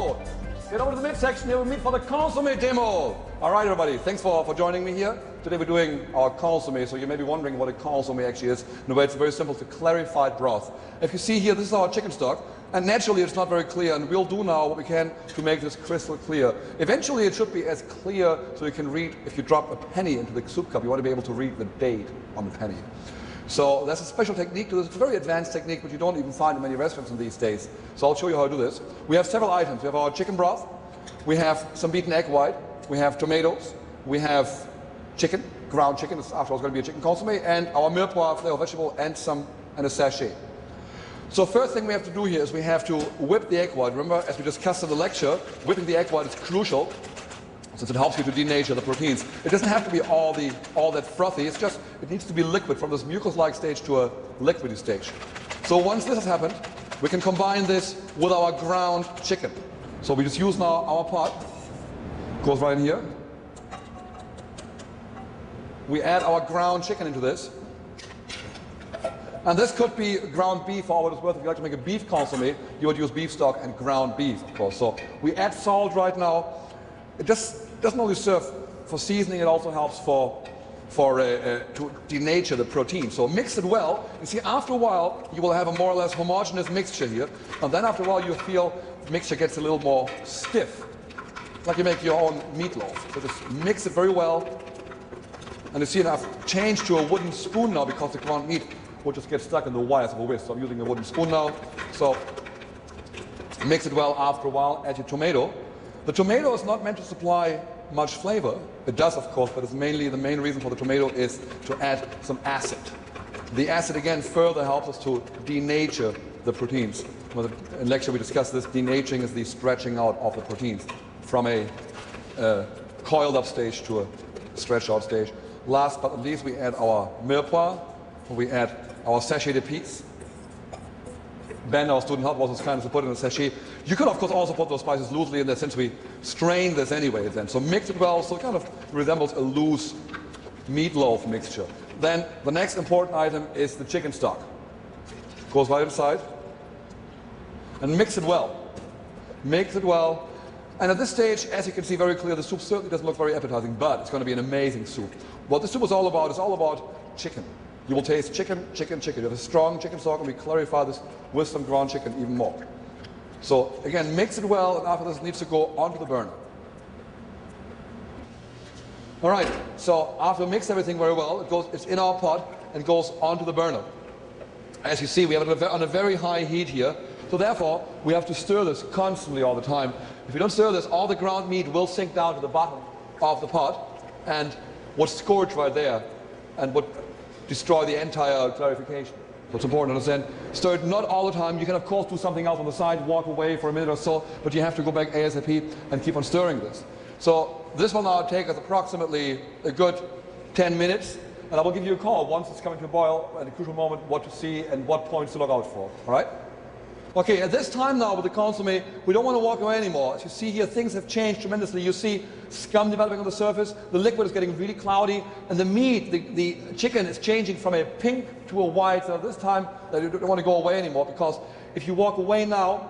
So, get over to the midsection here, we meet for the Consommé demo. All right, everybody, thanks for joining me here. Today we're doing our Consommé, so you may be wondering what a Consommé actually is. In a way, it's very simple, it's a clarified broth. If you see here, this is our chicken stock, and naturally it's not very clear, and we'll do now what we can to make this crystal clear. Eventually it should be as clear so you can read, if you drop a penny into the soup cup, you want to be able to read the date on the penny. So there's a special technique to this. It's a very advanced technique, which you don't even find in many restaurants in these days. So I'll show you how to do this. We have several items. We have our chicken broth, we have some beaten egg white, we have tomatoes, we have chicken, ground chicken, this after all is going to be a chicken consommé, and our mirepoix flavor vegetable and a sachet. So first thing we have to do here is we have to whip the egg white. Remember, as we discussed in the lecture, whipping the egg white is crucial, since it helps you to denature the proteins. It doesn't have to be all that frothy, it's just, it needs to be liquid from this mucus-like stage to a liquidy stage. So once this has happened, we can combine this with our ground chicken. So we just use now our pot, goes right in here. We add our ground chicken into this. And this could be ground beef for what it's worth. If you like to make a beef consommé, you would use beef stock and ground beef, of course. So we add salt right now. It just doesn't only serve for seasoning, it also helps to denature the protein. So mix it well. You see, after a while, you will have a more or less homogeneous mixture here. And then after a while, you feel the mixture gets a little more stiff, like you make your own meatloaf. So just mix it very well. And you see, I've changed to a wooden spoon now because the ground meat will just get stuck in the wires of a whisk. So I'm using a wooden spoon now. So mix it well. After a while, add your tomato. The tomato is not meant to supply much flavor. It does, of course, but it's mainly the main reason for the tomato is to add some acid. The acid, again, further helps us to denature the proteins. In lecture we discussed this. Denaturing is the stretching out of the proteins from a coiled up stage to a stretched out stage. Last but not least, we add our mirepoix. We add our sachet piece. Ben, our student help, was kind of to put in a sachet. You could, of course, also put those spices loosely in there since we strain this anyway then. So mix it well so it kind of resembles a loose meatloaf mixture. Then the next important item is the chicken stock. Goes right inside. And mix it well. Mix it well. And at this stage, as you can see very clear, the soup certainly doesn't look very appetizing, but it's going to be an amazing soup. What the soup is all about chicken. You will taste chicken, chicken, chicken. You have a strong chicken stock, and we clarify this with some ground chicken even more. So again, mix it well, and after this it needs to go onto the burner. All right, so after we mix everything very well, it's in our pot and goes onto the burner. As you see, we have it on a very high heat here, so therefore we have to stir this constantly all the time. If you don't stir this, all the ground meat will sink down to the bottom of the pot and would scorch right there and would destroy the entire clarification. So it's important to understand. Stir it not all the time. You can of course do something else on the side, walk away for a minute or so, but you have to go back ASAP and keep on stirring this. So this will now take us approximately a good 10 minutes, and I will give you a call once it's coming to a boil at a crucial moment, what to see and what points to look out for. All right? Okay, at this time now with the consommé, we don't want to walk away anymore. As you see here, things have changed tremendously. You see scum developing on the surface, the liquid is getting really cloudy, and the meat, the chicken is changing from a pink to a white. So this time, you don't want to go away anymore, because if you walk away now,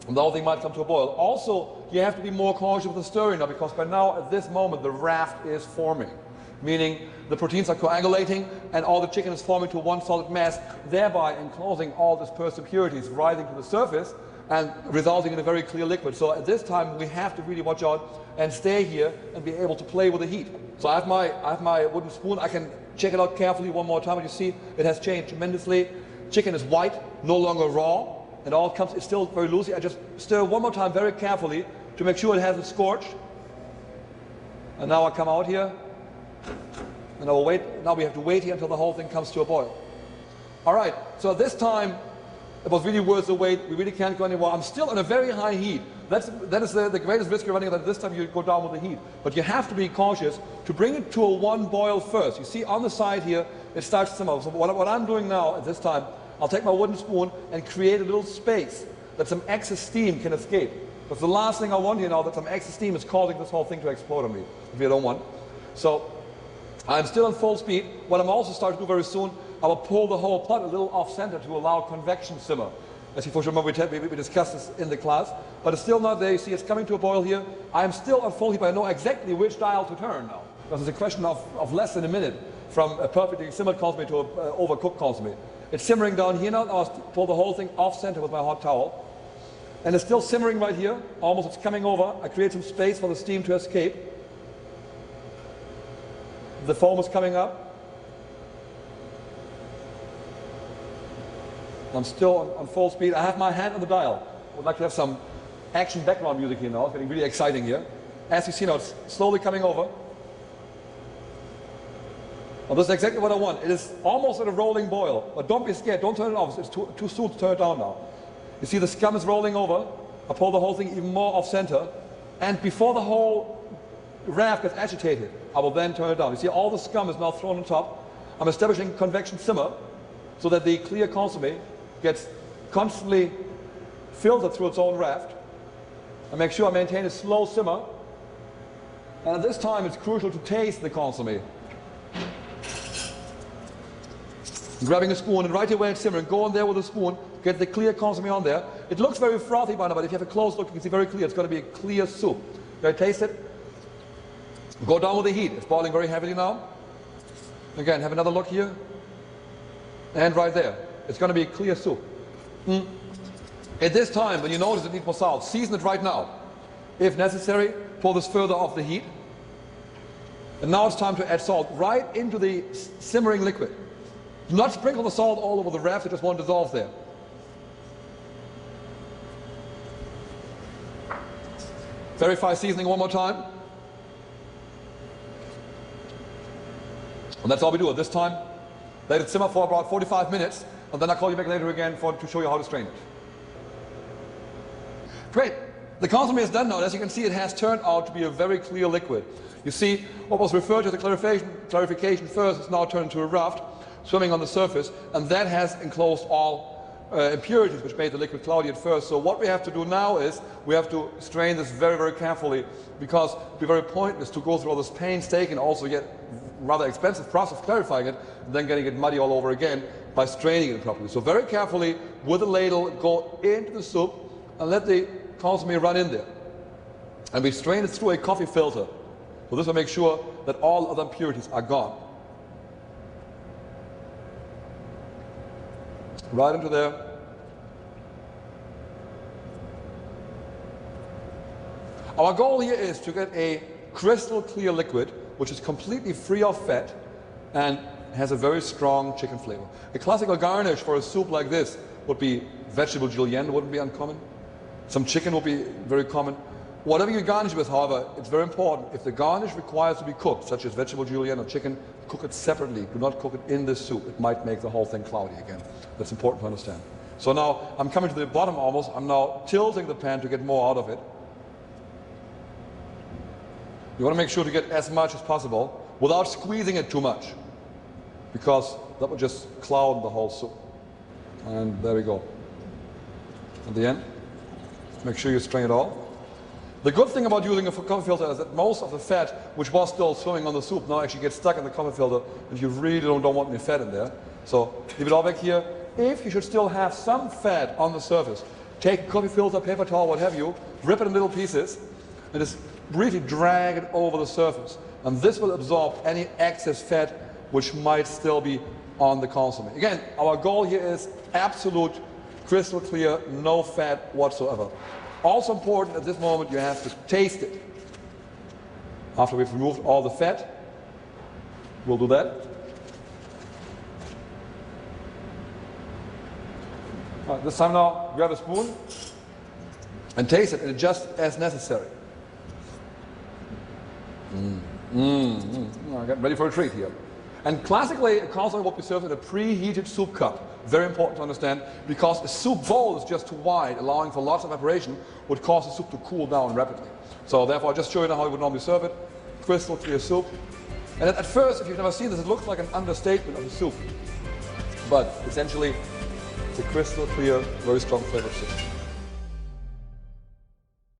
the whole thing might come to a boil. Also, you have to be more cautious with the stirring now, because by now, at this moment, the raft is forming. Meaning the proteins are coagulating and all the chicken is forming to one solid mass, thereby enclosing all these impurities rising to the surface and resulting in a very clear liquid. So at this time we have to really watch out and stay here and be able to play with the heat. So I have my wooden spoon. I can check it out carefully one more time, and you see it has changed tremendously. Chicken is white, no longer raw, and all comes, it's still very loosey. I just stir one more time very carefully to make sure it hasn't scorched. And now I come out here. And I will wait. Now we have to wait here until the whole thing comes to a boil. All right, so at this time, it was really worth the wait. We really can't go anymore. I'm still on a very high heat. That is the greatest risk you're running, that this time you go down with the heat. But you have to be cautious to bring it to a one boil first. You see on the side here, it starts to simmer. So what I'm doing now at this time, I'll take my wooden spoon and create a little space that some excess steam can escape. Because the last thing I want here now, that some excess steam is causing this whole thing to explode on me, if you don't want. So I'm still in full speed. What I'm also starting to do very soon, I will pull the whole pot a little off center to allow convection simmer. As you for sure remember, we discussed this in the class, but it's still not there. You see it's coming to a boil here. I am still on full heat, but I know exactly which dial to turn now. Because it's a question of less than a minute from a perfectly simmered consommé to an overcooked consommé. It's simmering down here now. Now I pull the whole thing off center with my hot towel. And it's still simmering right here. Almost it's coming over. I create some space for the steam to escape. The foam is coming up. I'm still on full speed. I have my hand on the dial. I would like to have some action background music here now. It's getting really exciting here. As you see now, it's slowly coming over. Well, this is exactly what I want. It is almost at a rolling boil. But don't be scared. Don't turn it off. It's too soon to turn it down now. You see the scum is rolling over. I pull the whole thing even more off center. And before the whole raft gets agitated, I will then turn it down. You see all the scum is now thrown on top. I'm establishing convection simmer so that the clear consommé gets constantly filtered through its own raft. I make sure I maintain a slow simmer. And at this time it's crucial to taste the consommé. Grabbing a spoon and right away it's simmering. Go on there with a spoon, get the clear consommé on there. It looks very frothy by now, but if you have a close look, you can see very clear. It's going to be a clear soup. You taste it? Go down with the heat. It's boiling very heavily now. Again, have another look here. And right there. It's going to be a clear soup. At this time, when you notice it needs more salt, season it right now. If necessary, pull this further off the heat. And now it's time to add salt right into the simmering liquid. Do not sprinkle the salt all over the raft, it just won't dissolve there. Verify seasoning one more time. And that's all we do at this time. Let it simmer for about 45 minutes, and then I'll call you back later again to show you how to strain it. Great. The consommé is done now. As you can see, it has turned out to be a very clear liquid. You see, what was referred to as the clarification first is now turned into a raft, swimming on the surface, and that has enclosed all impurities which made the liquid cloudy at first. So what we have to do now is we have to strain this very, very carefully, because it would be very pointless to go through all this painstaking, also yet rather expensive process of clarifying it, and then getting it muddy all over again by straining it properly. So very carefully, with a ladle, go into the soup and let the consommé run in there. And we strain it through a coffee filter. So this will make sure that all other impurities are gone. Right into there. Our goal here is to get a crystal clear liquid which is completely free of fat and has a very strong chicken flavor. A classical garnish for a soup like this would be vegetable julienne, wouldn't be uncommon. Some chicken would be very common. Whatever you garnish with, however, it's very important. If the garnish requires to be cooked, such as vegetable julienne or chicken, cook it separately. Do not cook it in this soup. It might make the whole thing cloudy again. That's important to understand. So now I'm coming to the bottom almost. I'm now tilting the pan to get more out of it. You want to make sure to get as much as possible without squeezing it too much, because that will just cloud the whole soup. And there we go. At the end, make sure you strain it all. The good thing about using a coffee filter is that most of the fat, which was still swimming on the soup, now actually gets stuck in the coffee filter, and you really don't want any fat in there. So leave it all back here. If you should still have some fat on the surface, take a coffee filter, paper towel, what have you, rip it in little pieces, and just briefly drag it over the surface. And this will absorb any excess fat which might still be on the consommé. Again, our goal here is absolute crystal clear, no fat whatsoever. Also important at this moment, you have to taste it. After we've removed all the fat, we'll do that. All right, this time now, grab a spoon and taste it and adjust as necessary. Get ready for a treat here. And classically, a consommé will be served in a preheated soup cup. Very important to understand, because a soup bowl is just too wide, allowing for lots of evaporation, would cause the soup to cool down rapidly. So therefore, I'll just show you now how we would normally serve it. Crystal clear soup. And at first, if you've never seen this, it looks like an understatement of a soup. But essentially, it's a crystal clear, very strong flavored soup.